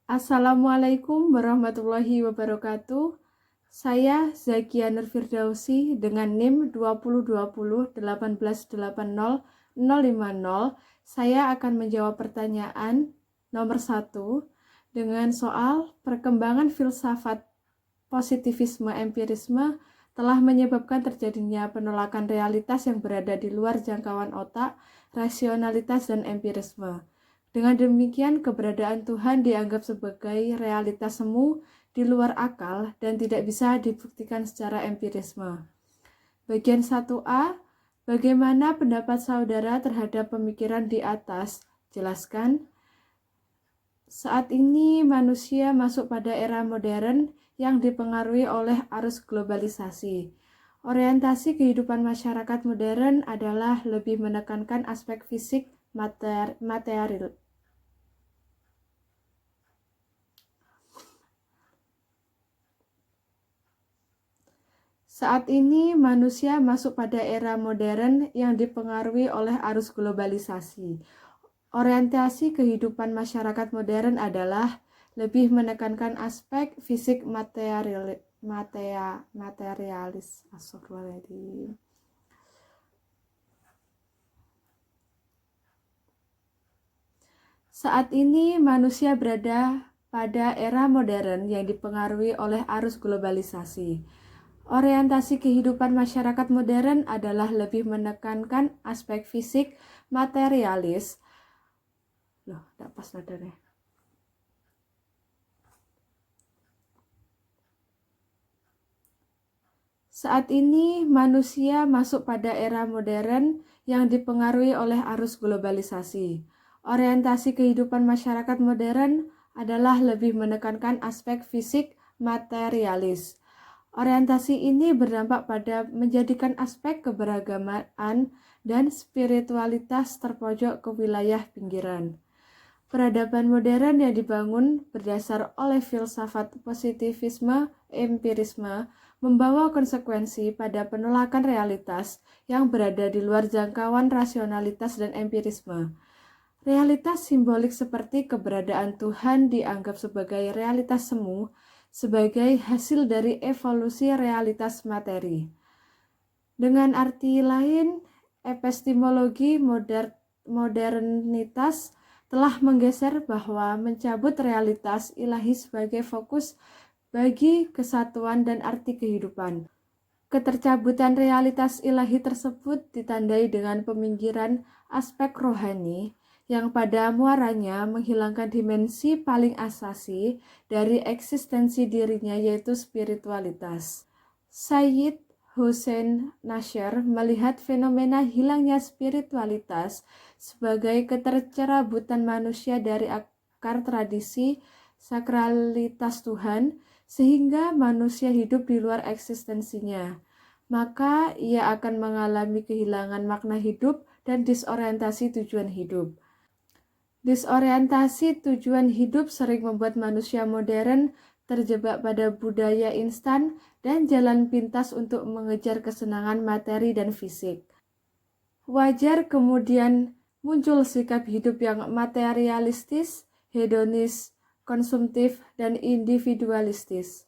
Assalamualaikum warahmatullahi wabarakatuh. Saya Zakia Nur Firdausi dengan NIM 2020 1880050. Saya akan menjawab pertanyaan nomor 1 dengan soal perkembangan filsafat positivisme empirisme telah menyebabkan terjadinya penolakan realitas yang berada di luar jangkauan otak, rasionalitas, dan empirisme. Dengan demikian, keberadaan Tuhan dianggap sebagai realitas semu di luar akal dan tidak bisa dibuktikan secara empirisme. Bagian 1A, bagaimana pendapat saudara terhadap pemikiran di atas? Jelaskan. Saat ini manusia masuk pada era modern yang dipengaruhi oleh arus globalisasi. Orientasi kehidupan masyarakat modern adalah lebih menekankan aspek fisik material. Saat ini manusia masuk pada era modern yang dipengaruhi oleh arus globalisasi. Orientasi kehidupan masyarakat modern adalah lebih menekankan aspek fisik materialis. Saat ini manusia berada pada era modern yang dipengaruhi oleh arus globalisasi. Orientasi kehidupan masyarakat modern adalah lebih menekankan aspek fisik materialis. Loh, tidak pas nadanya. Saat ini manusia masuk pada era modern yang dipengaruhi oleh arus globalisasi. Orientasi kehidupan masyarakat modern adalah lebih menekankan aspek fisik materialis. Orientasi ini berdampak pada menjadikan aspek keberagaman dan spiritualitas terpojok ke wilayah pinggiran. Peradaban modern yang dibangun berdasar oleh filsafat positivisme empirisme membawa konsekuensi pada penolakan realitas yang berada di luar jangkauan rasionalitas dan empirisme. Realitas simbolik seperti keberadaan Tuhan dianggap sebagai realitas semu, sebagai hasil dari evolusi realitas materi. Dengan arti lain, epistemologi modernitas telah menggeser bahwa mencabut realitas ilahi sebagai fokus bagi kesatuan dan arti kehidupan. Ketercabutan realitas ilahi tersebut ditandai dengan peminggiran aspek rohani yang pada muaranya menghilangkan dimensi paling asasi dari eksistensi dirinya, yaitu spiritualitas. Sayyid Hussein Nasr melihat fenomena hilangnya spiritualitas sebagai ketercerabutan manusia dari akar tradisi sakralitas Tuhan, sehingga manusia hidup di luar eksistensinya. Maka ia akan mengalami kehilangan makna hidup dan disorientasi tujuan hidup. Disorientasi tujuan hidup sering membuat manusia modern terjebak pada budaya instan dan jalan pintas untuk mengejar kesenangan materi dan fisik. Wajar kemudian muncul sikap hidup yang materialistis, hedonis, konsumtif, dan individualistis.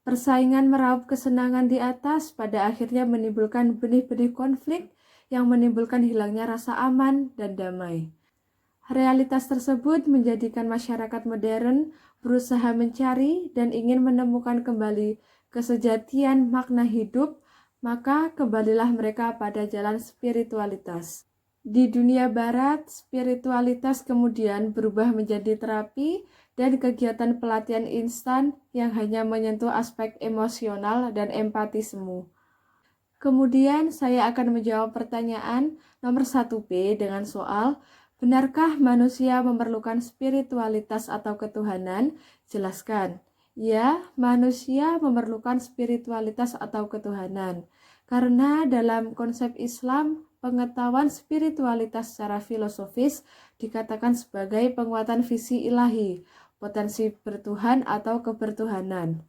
Persaingan meraup kesenangan di atas pada akhirnya menimbulkan benih-benih konflik yang menimbulkan hilangnya rasa aman dan damai. Realitas tersebut menjadikan masyarakat modern berusaha mencari dan ingin menemukan kembali kesejatian makna hidup, maka kembalilah mereka pada jalan spiritualitas. Di dunia barat, spiritualitas kemudian berubah menjadi terapi dan kegiatan pelatihan instan yang hanya menyentuh aspek emosional dan empati semu. Kemudian saya akan menjawab pertanyaan nomor 1B dengan soal, benarkah manusia memerlukan spiritualitas atau ketuhanan? Jelaskan. Ya, manusia memerlukan spiritualitas atau ketuhanan. Karena dalam konsep Islam, pengetahuan spiritualitas secara filosofis dikatakan sebagai penguatan visi ilahi, potensi bertuhan atau kebertuhanan.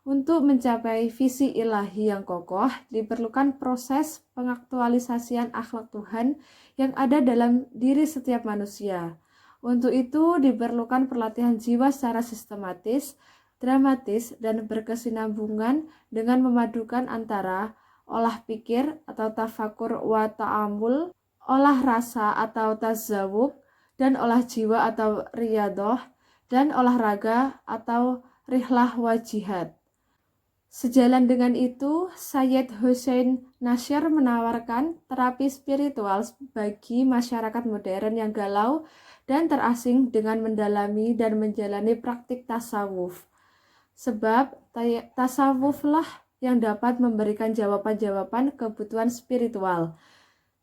Untuk mencapai visi ilahi yang kokoh, diperlukan proses pengaktualisasian akhlak Tuhan yang ada dalam diri setiap manusia. Untuk itu diperlukan pelatihan jiwa secara sistematis, dramatis, dan berkesinambungan dengan memadukan antara olah pikir atau tafakur wa ta'amul, olah rasa atau tazawuk, dan olah jiwa atau riyadoh, dan olahraga atau rihlah wa jihad. Sejalan dengan itu, Sayyid Hussein Nasir menawarkan terapi spiritual bagi masyarakat modern yang galau dan terasing dengan mendalami dan menjalani praktik tasawuf. Sebab tasawuflah yang dapat memberikan jawaban-jawaban kebutuhan spiritual.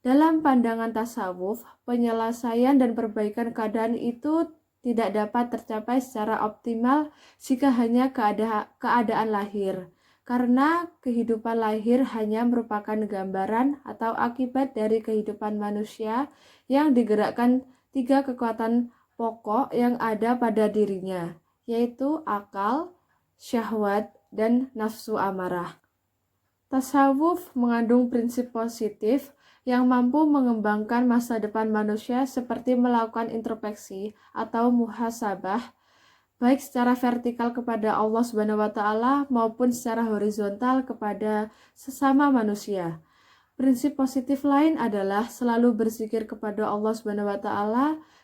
Dalam pandangan tasawuf, penyelesaian dan perbaikan keadaan itu tidak dapat tercapai secara optimal jika hanya keadaan lahir. Karena kehidupan lahir hanya merupakan gambaran atau akibat dari kehidupan manusia yang digerakkan 3 kekuatan pokok yang ada pada dirinya, yaitu akal, syahwat, dan nafsu amarah. Tasawuf mengandung prinsip positif yang mampu mengembangkan masa depan manusia seperti melakukan introspeksi atau muhasabah, baik secara vertikal kepada Allah SWT maupun secara horizontal kepada sesama manusia. Prinsip positif lain adalah selalu berzikir kepada Allah SWT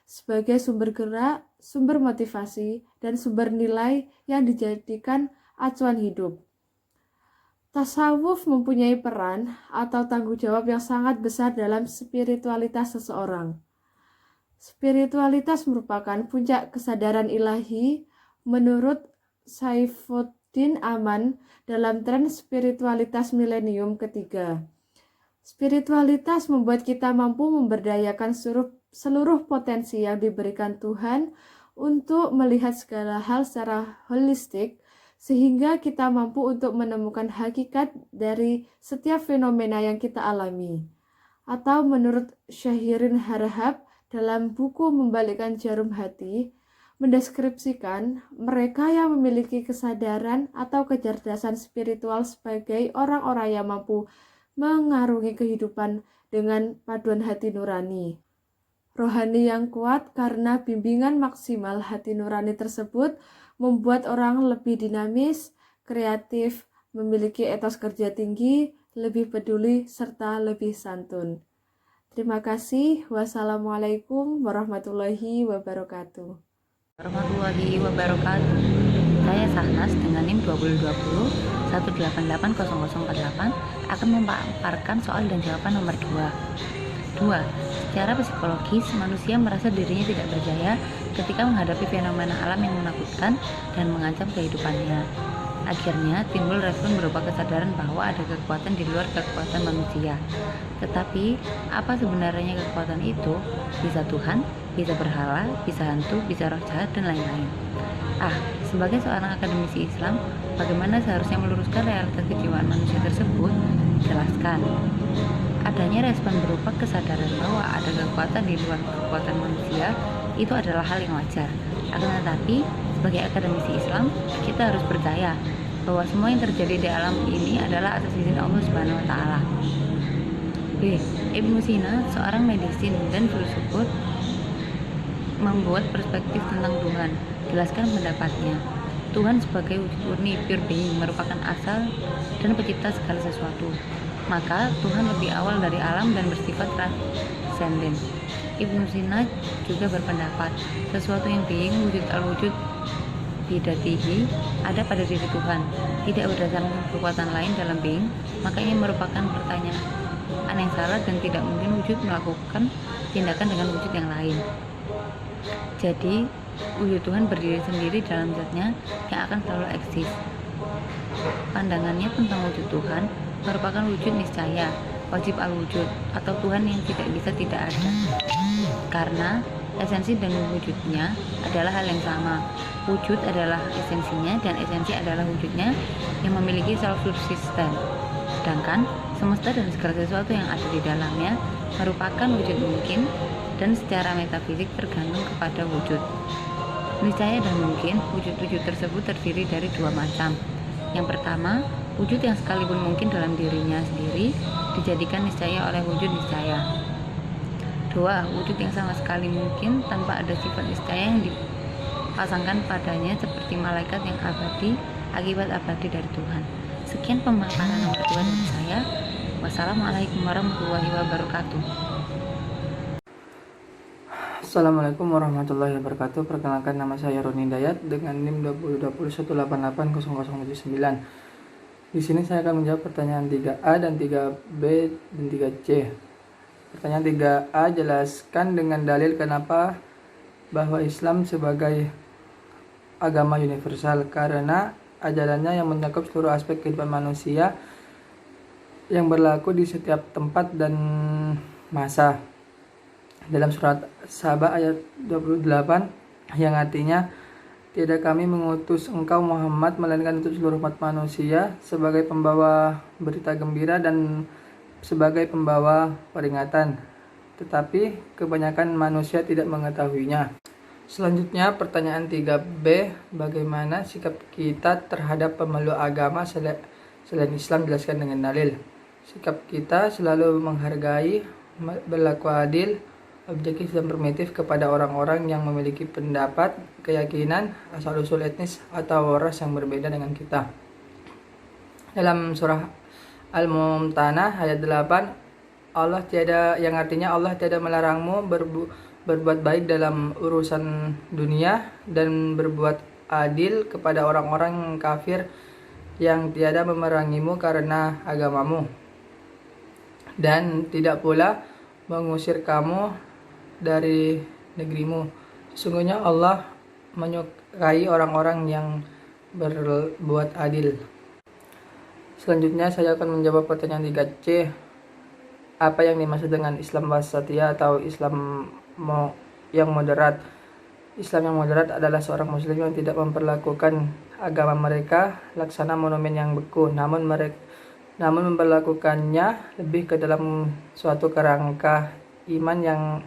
sebagai sumber gerak, sumber motivasi, dan sumber nilai yang dijadikan acuan hidup. Tasawuf mempunyai peran atau tanggung jawab yang sangat besar dalam spiritualitas seseorang. Spiritualitas merupakan puncak kesadaran ilahi menurut Saifuddin Aman dalam tren spiritualitas milenium ketiga. Spiritualitas membuat kita mampu memberdayakan seluruh potensi yang diberikan Tuhan untuk melihat segala hal secara holistik, sehingga kita mampu untuk menemukan hakikat dari setiap fenomena yang kita alami. Atau menurut Syahirin Harahap dalam buku Membalikkan Jarum Hati, mendeskripsikan mereka yang memiliki kesadaran atau kecerdasan spiritual sebagai orang-orang yang mampu mengarungi kehidupan dengan paduan hati nurani. Rohani yang kuat karena bimbingan maksimal hati nurani tersebut membuat orang lebih dinamis, kreatif, memiliki etos kerja tinggi, lebih peduli, serta lebih santun. Terima kasih. Wassalamualaikum warahmatullahi wabarakatuh. Warahmatullahi wabarakatuh. Saya Sahnas dengan NIM 2020 1880048 akan memaparkan soal dan jawaban nomor 2. Secara psikologis, manusia merasa dirinya tidak berdaya ketika menghadapi fenomena alam yang menakutkan dan mengancam kehidupannya. Akhirnya timbul respon berupa kesadaran bahwa ada kekuatan di luar kekuatan manusia. Tetapi, apa sebenarnya kekuatan itu? Bisa Tuhan, bisa berhala, bisa hantu, bisa roh jahat, dan lain-lain. Sebagai seorang akademisi Islam, bagaimana seharusnya meluruskan realitas kejiwaan manusia tersebut? Jelaskan. Adanya respon berupa kesadaran bahwa ada kekuatan di luar kekuatan manusia itu adalah hal yang wajar. Akan tetapi, sebagai akademisi Islam, kita harus percaya bahwa semua yang terjadi di alam ini adalah atas izin Allah Subhanahu wa taala. B. Ibnu Sina, seorang medisin dan filsuf, membuat perspektif tentang Tuhan. Jelaskan pendapatnya. Tuhan sebagai wujud murni, pure being, merupakan asal dan pencipta segala sesuatu. Maka Tuhan lebih awal dari alam dan bersifat transenden. Ibnu Sina juga berpendapat sesuatu yang being, wujud al-wujud bidatihi, ada pada diri Tuhan, tidak berdasarkan kekuatan lain dalam being, maka ini merupakan pertanyaan yang salah dan tidak mungkin wujud melakukan tindakan dengan wujud yang lain. Jadi, wujud Tuhan berdiri sendiri dalam zatnya yang akan selalu eksis. Pandangannya tentang wujud Tuhan merupakan wujud niscaya, wajib al-wujud, atau Tuhan yang tidak bisa tidak ada. Karena esensi dan wujudnya adalah hal yang sama. Wujud adalah esensinya dan esensi adalah wujudnya yang memiliki self-subsisten. Sedangkan semesta dan segala sesuatu yang ada di dalamnya merupakan wujud mungkin dan secara metafisik tergantung kepada wujud. Niscaya dan mungkin, wujud-wujud tersebut terdiri dari dua macam. Yang pertama, wujud yang sekalipun mungkin dalam dirinya sendiri dijadikan niscaya oleh wujud niscaya. 2. Wujud yang sama sekali mungkin tanpa ada sifat istilah yang dipasangkan padanya seperti malaikat yang abadi akibat abadi dari Tuhan. Sekian pemaparan nomor 2 dari saya. Wassalamualaikum warahmatullahi wabarakatuh. Assalamualaikum warahmatullahi wabarakatuh. Perkenalkan, nama saya Roni Dayat dengan NIM 2020188089. Di sini saya akan menjawab pertanyaan 3A dan 3B dan 3C. Pertanyaan 3A, jelaskan dengan dalil kenapa bahwa Islam sebagai agama universal, karena ajarannya yang mencakup seluruh aspek kehidupan manusia yang berlaku di setiap tempat dan masa. Dalam surat Saba ayat 28 yang artinya, tidak kami mengutus engkau Muhammad melainkan untuk seluruh umat manusia sebagai pembawa berita gembira dan sebagai pembawa peringatan, tetapi kebanyakan manusia tidak mengetahuinya. Selanjutnya pertanyaan 3B, bagaimana sikap kita terhadap pemeluk agama selain Islam? Jelaskan dengan dalil. Sikap kita selalu menghargai, berlaku adil, objektif dan primitif kepada orang-orang yang memiliki pendapat, keyakinan, asal-usul etnis atau ras yang berbeda dengan kita. Dalam surah Al-Mumtanah ayat 8, Allah tiada, yang artinya Allah tiada melarangmu berbuat baik dalam urusan dunia dan berbuat adil kepada orang-orang kafir yang tiada memerangimu karena agamamu, dan tidak pula mengusir kamu dari negerimu. Sesungguhnya Allah menyukai orang-orang yang berbuat adil. Selanjutnya saya akan menjawab pertanyaan 3C. Apa yang dimaksud dengan Islam wasatiyah atau Islam yang moderat? Islam yang moderat adalah seorang muslim yang tidak memperlakukan agama mereka laksana monumen yang beku, namun memperlakukannya lebih ke dalam suatu kerangka iman yang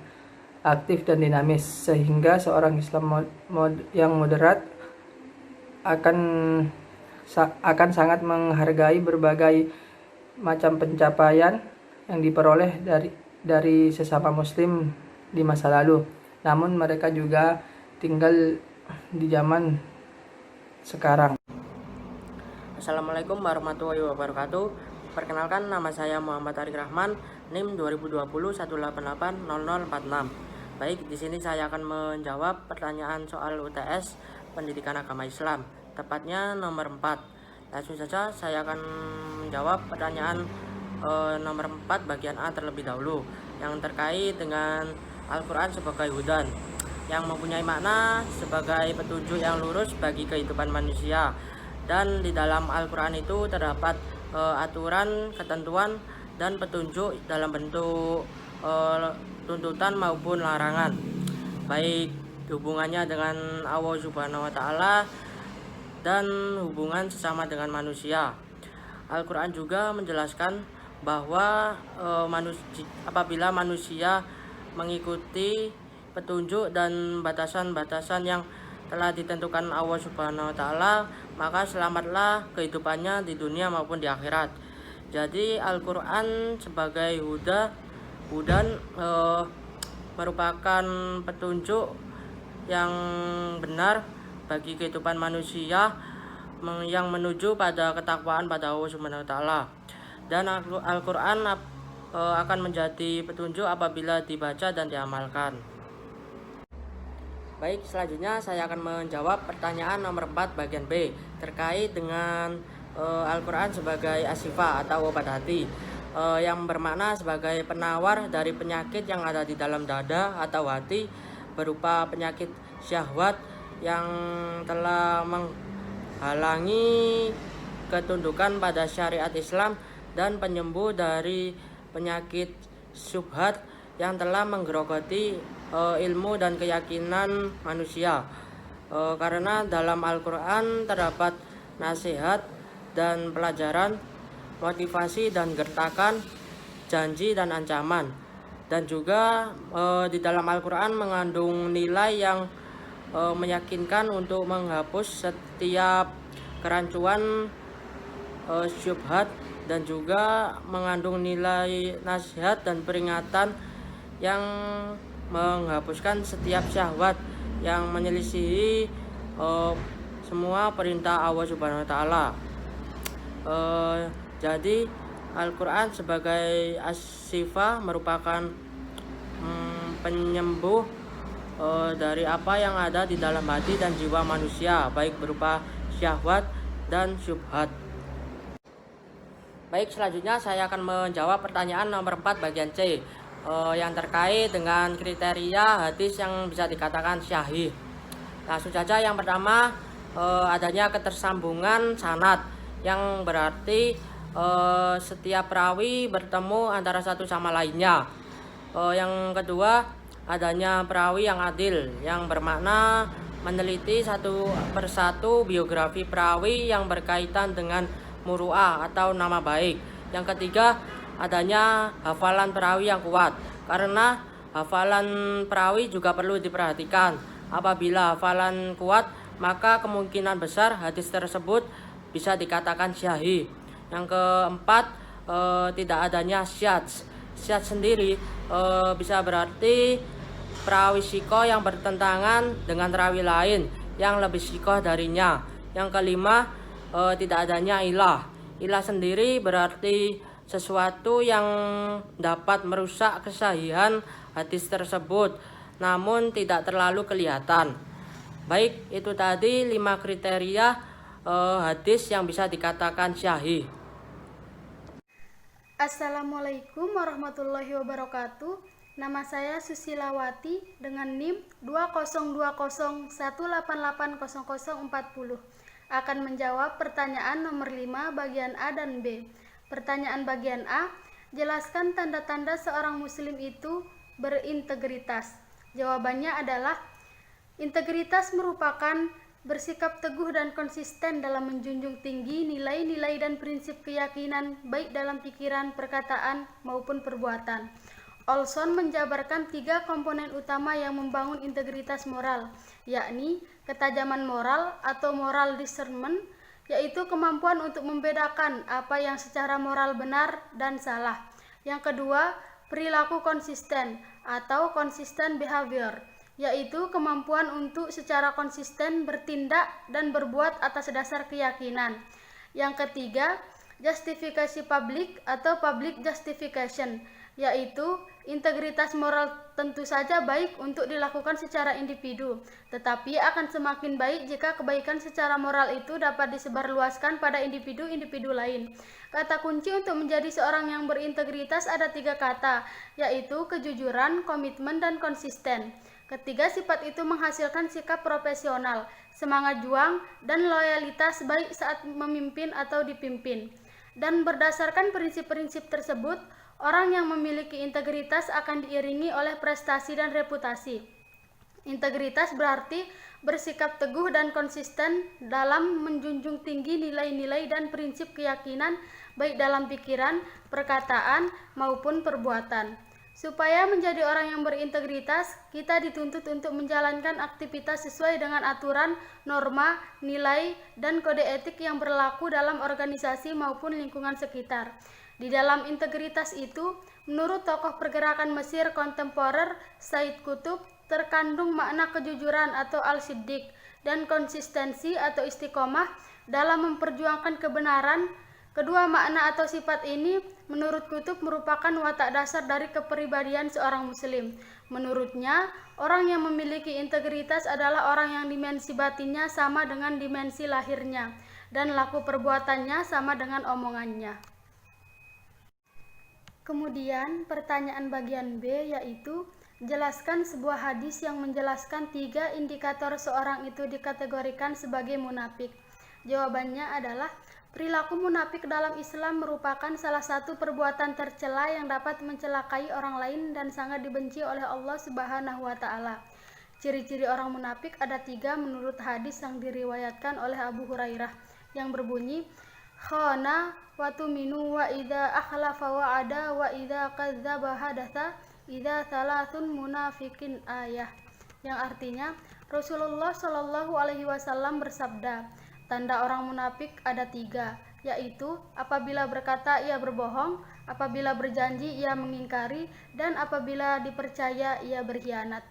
aktif dan dinamis, sehingga seorang Islam yang moderat akan sangat menghargai berbagai macam pencapaian yang diperoleh dari sesama muslim di masa lalu. Namun mereka juga tinggal di zaman sekarang. Assalamualaikum warahmatullahi wabarakatuh. Perkenalkan, nama saya Muhammad Arik Rahman, NIM 2020 1880046. Baik, di sini saya akan menjawab pertanyaan soal UTS Pendidikan Agama Islam, tepatnya nomor 4. Langsung saja saya akan menjawab pertanyaan nomor 4 bagian A terlebih dahulu, yang terkait dengan Al-Quran sebagai hudan, yang mempunyai makna sebagai petunjuk yang lurus bagi kehidupan manusia. Dan di dalam Al-Quran itu terdapat aturan, ketentuan, dan petunjuk dalam bentuk tuntutan maupun larangan, baik hubungannya dengan Allah Subhanahu wa Ta'ala dan hubungan sesama dengan manusia. Al-Quran juga menjelaskan bahwa apabila manusia mengikuti petunjuk dan batasan-batasan yang telah ditentukan Allah Subhanahu wa Ta'ala, maka selamatlah kehidupannya di dunia maupun di akhirat. Jadi Al-Quran sebagai hudan merupakan petunjuk yang benar bagi kehidupan manusia yang menuju pada ketakwaan pada Allah Subhanahu wa Ta'ala. Dan Al-Quran akan menjadi petunjuk apabila dibaca dan diamalkan. Baik, selanjutnya saya akan menjawab pertanyaan nomor 4 bagian B terkait dengan Al-Quran sebagai asyifa atau obat hati, yang bermakna sebagai penawar dari penyakit yang ada di dalam dada atau hati, berupa penyakit syahwat yang telah menghalangi ketundukan pada syariat Islam, dan penyembuh dari penyakit syubhat yang telah menggerogoti ilmu dan keyakinan manusia. Karena dalam Al-Quran terdapat nasihat dan pelajaran, motivasi dan gertakan, janji dan ancaman. Dan juga di dalam Al-Quran mengandung nilai yang meyakinkan untuk menghapus setiap kerancuan syubhat, dan juga mengandung nilai nasihat dan peringatan yang menghapuskan setiap syahwat yang menyelisihi semua perintah Allah Subhanahu wa taala. Jadi Al-Quran sebagai as-syifa merupakan penyembuh dari apa yang ada di dalam hati dan jiwa manusia, baik berupa syahwat dan syubhat. Baik, selanjutnya saya akan menjawab pertanyaan nomor 4 bagian C yang terkait dengan kriteria hadis yang bisa dikatakan syahih. Langsung saja, yang pertama adanya ketersambungan sanad, yang berarti setiap perawi bertemu antara satu sama lainnya. Yang kedua, adanya perawi yang adil, yang bermakna meneliti satu persatu biografi perawi yang berkaitan dengan muru'ah atau nama baik. Yang ketiga, adanya hafalan perawi yang kuat, karena hafalan perawi juga perlu diperhatikan. Apabila hafalan kuat, maka kemungkinan besar hadis tersebut bisa dikatakan syahih. Yang keempat, tidak adanya syadz. Syadz sendiri bisa berarti perawi sikoh yang bertentangan dengan perawi lain yang lebih sikoh darinya. Yang kelima, tidak adanya ilah. Ilah sendiri berarti sesuatu yang dapat merusak kesahihan hadis tersebut, namun tidak terlalu kelihatan. Baik, itu tadi 5 kriteria hadis yang bisa dikatakan syahih. Assalamualaikum warahmatullahi wabarakatuh. Nama saya Susilawati dengan NIM 2020188040 akan menjawab pertanyaan nomor 5 bagian A dan B. Pertanyaan bagian A, jelaskan tanda-tanda seorang muslim itu berintegritas. Jawabannya adalah integritas merupakan bersikap teguh dan konsisten dalam menjunjung tinggi nilai-nilai dan prinsip keyakinan baik dalam pikiran, perkataan, maupun perbuatan. Olson menjabarkan 3 komponen utama yang membangun integritas moral, yakni ketajaman moral atau moral discernment, yaitu kemampuan untuk membedakan apa yang secara moral benar dan salah. Yang kedua, perilaku konsisten atau consistent behavior, yaitu kemampuan untuk secara konsisten bertindak dan berbuat atas dasar keyakinan. Yang ketiga, justifikasi publik atau public justification, yaitu integritas moral tentu saja baik untuk dilakukan secara individu, tetapi akan semakin baik jika kebaikan secara moral itu dapat disebarluaskan pada individu-individu lain. Kata kunci untuk menjadi seorang yang berintegritas ada 3 kata, yaitu kejujuran, komitmen, dan konsisten. Ketiga sifat itu menghasilkan sikap profesional, semangat juang, dan loyalitas baik saat memimpin atau dipimpin. Dan berdasarkan prinsip-prinsip tersebut, orang yang memiliki integritas akan diiringi oleh prestasi dan reputasi. Integritas berarti bersikap teguh dan konsisten dalam menjunjung tinggi nilai-nilai dan prinsip keyakinan baik dalam pikiran, perkataan, maupun perbuatan. Supaya menjadi orang yang berintegritas, kita dituntut untuk menjalankan aktivitas sesuai dengan aturan, norma, nilai, dan kode etik yang berlaku dalam organisasi maupun lingkungan sekitar. Di dalam integritas itu, menurut tokoh pergerakan Mesir kontemporer Said Qutb, terkandung makna kejujuran atau al-siddiq dan konsistensi atau istiqomah dalam memperjuangkan kebenaran. Kedua makna atau sifat ini menurut Qutb merupakan watak dasar dari kepribadian seorang muslim. Menurutnya, orang yang memiliki integritas adalah orang yang dimensi batinnya sama dengan dimensi lahirnya, dan laku perbuatannya sama dengan omongannya. Kemudian pertanyaan bagian B, yaitu jelaskan sebuah hadis yang menjelaskan 3 indikator seorang itu dikategorikan sebagai munafik. Jawabannya adalah perilaku munafik dalam Islam merupakan salah satu perbuatan tercela yang dapat mencelakai orang lain dan sangat dibenci oleh Allah Subhanahu wa taala. Ciri-ciri orang munafik ada 3 menurut hadis yang diriwayatkan oleh Abu Hurairah yang berbunyi, khana wa tuminu wa idza akhlafa wa'ada wa idza kadzdzaba hadatsa idza thalathun munafikin ayah, yang artinya Rasulullah Shallallahu alaihi wasallam bersabda, Tanda orang munafik ada 3, yaitu apabila berkata ia berbohong, apabila berjanji ia mengingkari, dan apabila dipercaya ia berkhianat.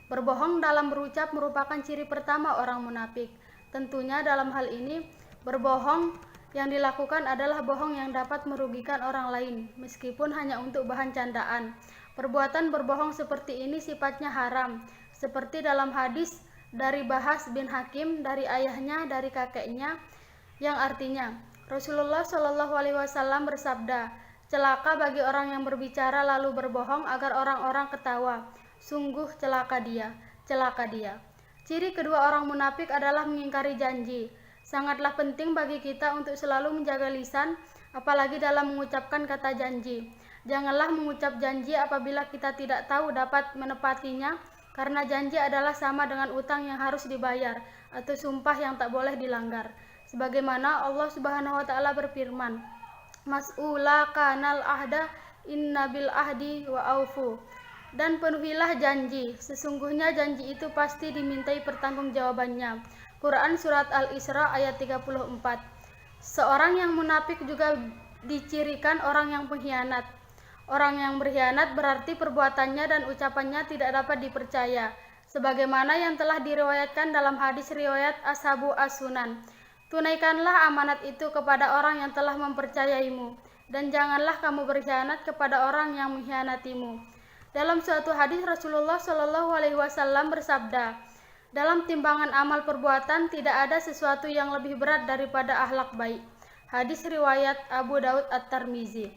Berbohong dalam berucap merupakan ciri pertama orang munafik. Tentunya dalam hal ini, berbohong yang dilakukan adalah bohong yang dapat merugikan orang lain, meskipun hanya untuk bahan candaan. Perbuatan berbohong seperti ini sifatnya haram, seperti dalam hadis dari Bahas bin Hakim dari ayahnya dari kakeknya, yang artinya Rasulullah Shallallahu Alaihi Wasallam bersabda, celaka bagi orang yang berbicara lalu berbohong agar orang-orang ketawa. Sungguh celaka dia, celaka dia. Ciri kedua orang munafik adalah mengingkari janji. Sangatlah penting bagi kita untuk selalu menjaga lisan, apalagi dalam mengucapkan kata janji. Janganlah mengucap janji apabila kita tidak tahu dapat menepatinya, karena janji adalah sama dengan utang yang harus dibayar atau sumpah yang tak boleh dilanggar. Sebagaimana Allah Subhanahu wa taala berfirman, "Mas'ula kanal ahda inna bil ahdi wa aufu." Dan penuhilah janji, sesungguhnya janji itu pasti dimintai pertanggungjawabannya. Quran Surat Al-Isra ayat 34. Seorang yang munafik juga dicirikan orang yang pengkhianat. Orang yang berkhianat berarti perbuatannya dan ucapannya tidak dapat dipercaya, sebagaimana yang telah diriwayatkan dalam hadis riwayat Ashabu As-Sunan. Tunaikanlah amanat itu kepada orang yang telah mempercayaimu, dan janganlah kamu berkhianat kepada orang yang mengkhianatimu. Dalam suatu hadis Rasulullah Shallallahu Alaihi Wasallam bersabda, dalam timbangan amal perbuatan tidak ada sesuatu yang lebih berat daripada akhlak baik. Hadis riwayat Abu Daud At-Tirmizi.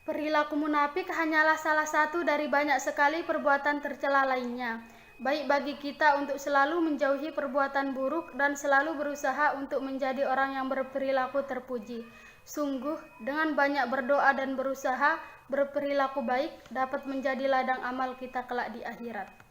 Perilaku munafik hanyalah salah satu dari banyak sekali perbuatan tercela lainnya. Baik bagi kita untuk selalu menjauhi perbuatan buruk dan selalu berusaha untuk menjadi orang yang berperilaku terpuji. Sungguh, dengan banyak berdoa dan berusaha berperilaku baik dapat menjadi ladang amal kita kelak di akhirat.